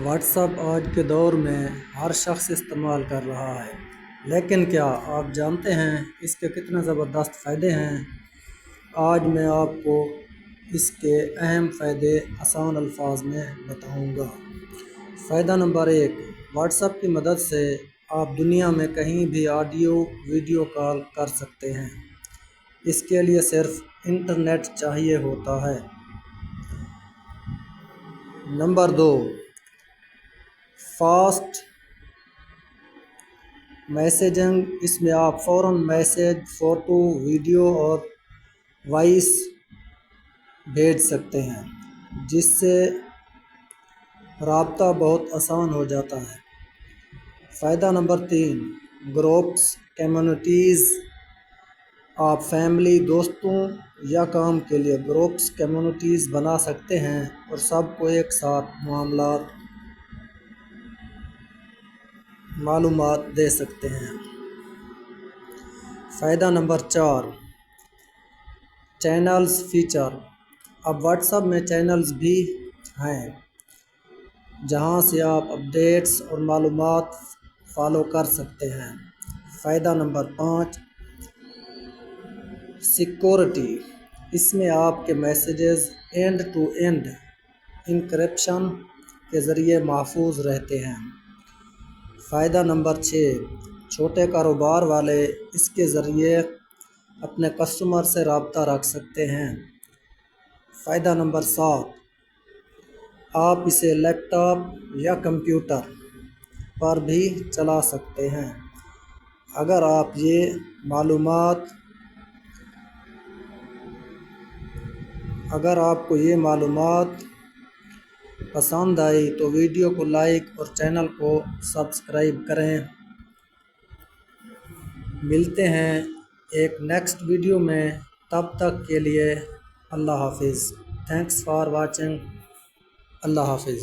What's app آج کے دور میں ہر شخص استعمال کر رہا ہے، لیکن کیا آپ جانتے ہیں اس کے کتنے زبردست فائدے ہیں؟ آج میں آپ کو اس کے اہم فائدے آسان الفاظ میں بتاؤں گا۔ فائدہ نمبر 1، واٹس ایپ کی مدد سے آپ دنیا میں کہیں بھی آڈیو ویڈیو کال کر سکتے ہیں۔ اس کے لیے صرف انٹرنیٹ چاہیے ہوتا ہے۔ Number 2، fast messaging. اس میں آپ فوراً میسیج، فوٹو، ویڈیو اور وائس بھیج سکتے ہیں، جس سے رابطہ بہت آسان ہو جاتا ہے۔ فائدہ نمبر 3، گروپس کمیونٹیز۔ آپ فیملی، دوستوں یا کام کے لیے گروپس کمیونٹیز بنا سکتے ہیں اور سب کو ایک ساتھ معلومات دے سکتے ہیں۔ فائدہ نمبر 4، چینلز فیچر۔ اب واٹس ایپ میں چینلز بھی ہیں، جہاں سے آپ اپڈیٹس اور معلومات فالو کر سکتے ہیں۔ فائدہ نمبر 5، سیکورٹی۔ اس میں آپ کے messages end to end encryption کے ذریعے محفوظ رہتے ہیں۔ فائدہ نمبر 6، چھوٹے کاروبار والے اس کے ذریعے اپنے کسٹمر سے رابطہ رکھ سکتے ہیں۔ فائدہ نمبر 7، آپ اسے لیپ ٹاپ یا کمپیوٹر پر بھی چلا سکتے ہیں۔ اگر آپ کو یہ معلومات پسند آئی تو ویڈیو کو لائک اور چینل کو سبسکرائب کریں۔ ملتے ہیں ایک نیکسٹ ویڈیو میں، تب تک کے لیے اللہ حافظ۔ Thanks for watching. اللہ حافظ۔